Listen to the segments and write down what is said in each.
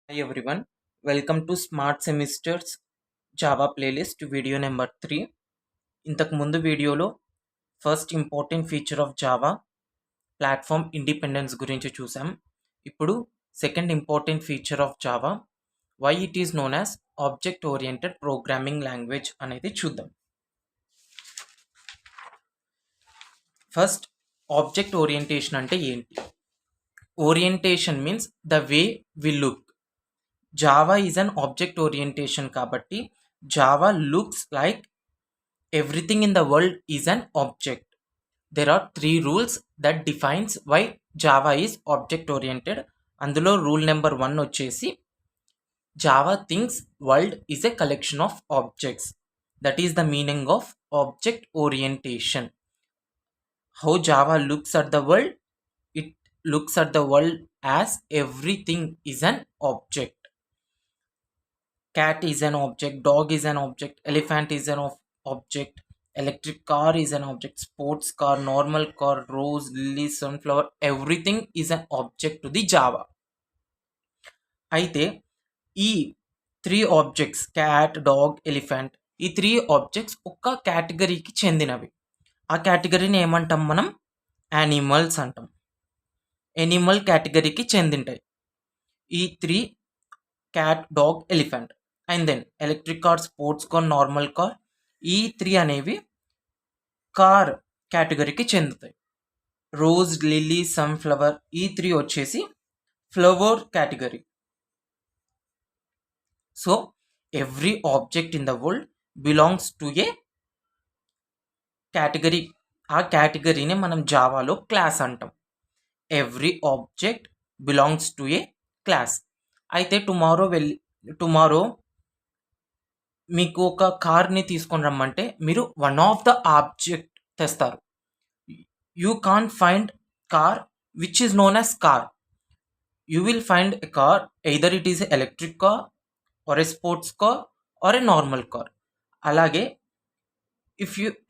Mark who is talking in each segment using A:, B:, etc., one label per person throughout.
A: Hi everyone, welcome to Smart Semesters Java playlist video number 3. ఇంతకు ముందు వీడియోలో first important feature of Java platform independence గురించి చూసాం. ఇప్పుడు second important feature of Java why it is known as object oriented programming language అనేది చూద్దాం. First object orientation అంటే ఏంటి? Orientation means the way we look. Java is an object orientation kabatti Java looks like everything in the world is an object. There are 3 rules that defines why Java is object oriented. అందులో rule number 1 వచ్చేసి Java thinks world is a collection of objects. That is the meaning of object orientation. How Java looks at the world? It looks at the world as everything is an object. Cat is an object, dog is an object, elephant is an object, electric car is an object, sports car, normal car, rose, lily, sunflower, everything is an object to the Java. అయితే ఈ 3 objects cat, dog, elephant, ఈ 3 objects ఒక్క కేటగిరీకి చెందినవి. ఆ కేటగిరీని ఏమంటాం మనం? Animals అంటాం. ఎనిమల్ కేటగిరీకి చెందింటాయి ఈ 3 cat, dog, elephant. And then electric car, sports car, normal car, ఈ 3 అనేవి కార్ కేటగిరీకి చెందుతాయి. రోజ్, లిల్లీ, సన్ఫ్లవర్, ఈ 3 వచ్చేసి flower category. So every object in the world belongs to a category. ఆ కేటగిరీని మనం జావాలో క్లాస్ అంటాం. Every object belongs to a class. అయితే టుమారో మీకు ఒక కార్ని తీసుకొని రమ్మంటే మీరు వన్ ఆఫ్ ద ఆబ్జెక్ట్ తెస్తారు. You can't find car which is known as car. You will find a car either it is electric car or a sports car or a normal car. అలాగే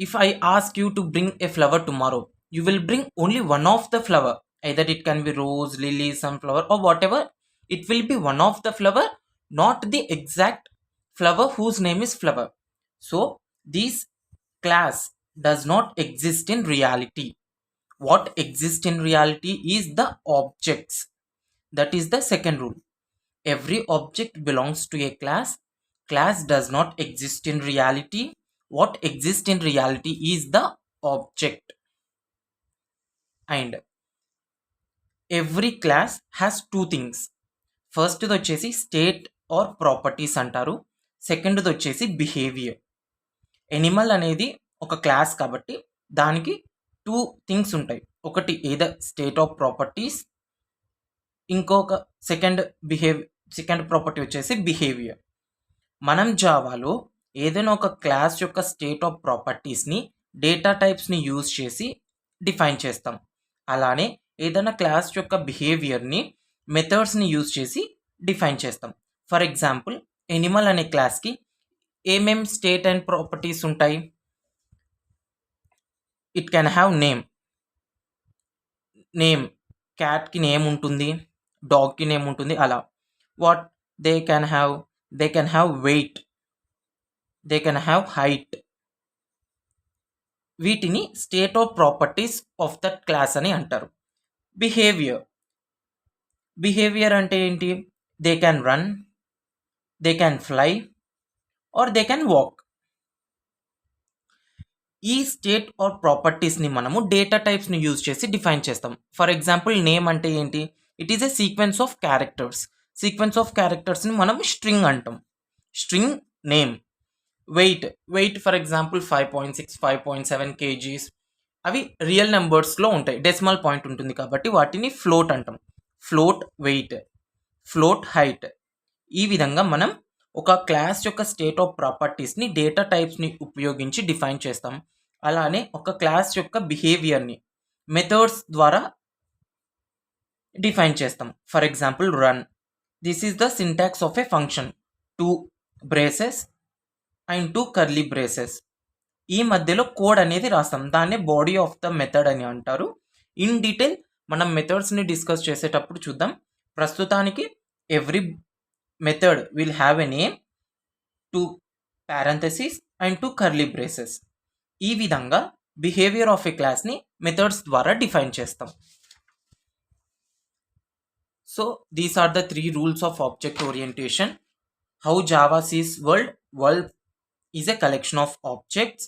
A: if I ask you to bring a flower tomorrow, you will bring only one of the flower. Either it can be rose, lily, sunflower or whatever. It will be one of the flower, not the exact flower whose name is flower. So this class does not exist in reality. What exists in reality is the objects. That is the second rule. Every object belongs to a class. Class does not exist in reality. What exists in reality is the object. And every class has 2 things. ఫస్ట్ది వచ్చేసి state or properties అంటారు. సెకండ్ది వచ్చేసి behaviour. Animal అనేది ఒక class కాబట్టి దానికి 2 things ఉంటాయి. ఒకటి ఏదో స్టేట్ ఆఫ్ ప్రాపర్టీస్, ఇంకొక సెకండ్ ప్రాపర్టీ వచ్చేసి బిహేవియర్. మనం జావాలో ఏదైనా ఒక క్లాస్ యొక్క స్టేట్ ఆఫ్ ప్రాపర్టీస్ని డేటా టైప్స్ని యూజ్ చేసి డిఫైన్ చేస్తాం. అలానే ఏదైనా క్లాస్ యొక్క బిహేవియర్ని మెథడ్స్ని యూజ్ చేసి డిఫైన్ చేస్తాం. ఫర్ ఎగ్జాంపుల్ ఎనిమల్ అనే క్లాస్కి ఏమేం స్టేట్ అండ్ ప్రాపర్టీస్ ఉంటాయి? It can have name. క్యాట్కి నేమ్ ఉంటుంది, డాగ్కి నేమ్ ఉంటుంది. అలా what they can have weight, they can have height. వీటిని state of properties of that class అని అంటారు. బిహేవియర్ అంటే ఏంటి? They can run, they can fly or they can walk. ఈ స్టేట్ ఆర్ ప్రాపర్టీస్ని మనము డేటా టైప్స్ని యూజ్ చేసి డిఫైన్ చేస్తాం. ఫర్ ఎగ్జాంపుల్ నేమ్ అంటే ఏంటి? It is a sequence of క్యారెక్టర్స్ని మనం స్ట్రింగ్ అంటాం. String name. Weight for example 5.6, 5.7 kgs. అవి రియల్ నెంబర్స్లో ఉంటాయి. డెసిమల్ పాయింట్ ఉంటుంది కాబట్టి వాటిని ఫ్లోట్ అంటాం. Float weight, float height. ఈ విధంగా మనం ఒక క్లాస్ యొక్క స్టేట్ ఆఫ్ ప్రాపర్టీస్ని డేటా టైప్స్ని ఉపయోగించి డిఫైన్ చేస్తాం. అలానే ఒక క్లాస్ యొక్క బిహేవియర్ని మెథడ్స్ ద్వారా డిఫైన్ చేస్తాం. For example run. This is the syntax of a function. 2 braces and 2 curly braces. ఈ మధ్యలో కోడ్ అనేది రాస్తాం. దాన్నే బాడీ ఆఫ్ ద మెథడ్ అని అంటారు. ఇన్ డీటెయిల్ మనం మెథడ్స్ని డిస్కస్ చేసేటప్పుడు చూద్దాం. ప్రస్తుతానికి every method will have a name, 2 parentheses and 2 curly braces. ఈ విధంగా బిహేవియర్ ఆఫ్ ఏ క్లాస్ని మెథడ్స్ ద్వారా డిఫైన్ చేస్తాం. So these are the 3 rules of object orientation. How Java sees world. World is a collection of objects.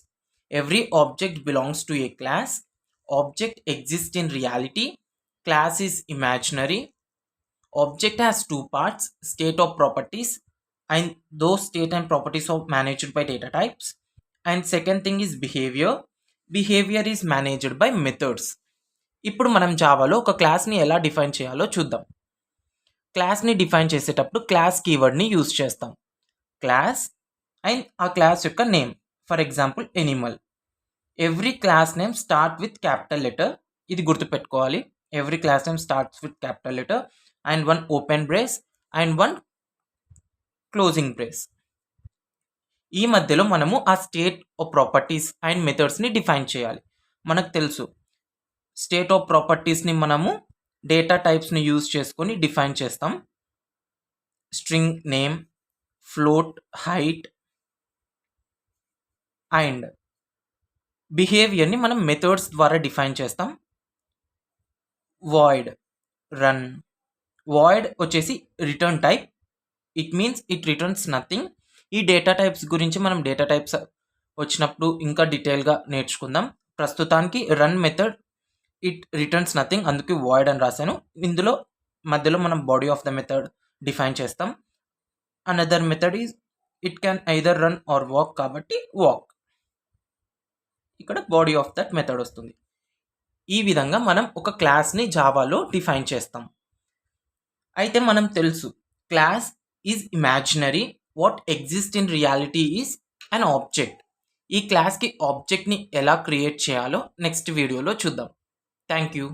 A: Every object belongs to a class. Object exists in reality. Class is imaginary. Object has two parts, state of properties, and those state and properties are managed by data types. And second thing is behavior. Behavior is managed by methods. ఇప్పుడు మనం జావాలో ఒక క్లాస్ని ఎలా define చేయాలో చూద్దాం. క్లాస్ని define చేసేటప్పుడు class కీవర్డ్ని use చేస్తాం. క్లాస్ అండ్ ఆ క్లాస్ యొక్క name. For example animal. Every class name start with capital letter. ఇది గుర్తుపెట్టుకోవాలి. Every class name starts with capital letter and 1 open brace and 1 closing brace. ఈ మధ్యలో మనము ఆ స్టేట్ ఆఫ్ ప్రాపర్టీస్ అండ్ మెథడ్స్ని define చేయాలి. మనకు తెలుసు స్టేట్ ఆఫ్ ప్రాపర్టీస్ని మనము డేటా టైప్స్ని యూజ్ చేసుకొని డిఫైన్ చేస్తాం. String name, float, height. And బిహేవియర్ని మనం మెథడ్స్ ద్వారా డిఫైన్ చేస్తాం. Void, run. వాయిడ్ వచ్చేసి return type. It means it returns nothing. ఈ డేటా టైప్స్ గురించి మనం డేటా టైప్స్ వచ్చినప్పుడు ఇంకా డీటెయిల్గా నేర్చుకుందాం. ప్రస్తుతానికి run method it returns nothing, అందుకే వాయిడ్ అని రాశాను. ఇందులో మధ్యలో మనం body of the method define చేస్తాం. Another method is it can either run or walk, కాబట్టి వాక్. ఇక్కడ బాడీ ఆఫ్ దట్ మెథడ్ వస్తుంది. ఈ విధంగా మనం ఒక క్లాస్ని జావాలో డిఫైన్ చేస్తాం. అయితే మనం తెలుసు class is imaginary. What exist in reality is an object. ఈ క్లాస్కి ఆబ్జెక్ట్ని ఎలా క్రియేట్ చేయాలో నెక్స్ట్ వీడియోలో చూద్దాం. Thank you.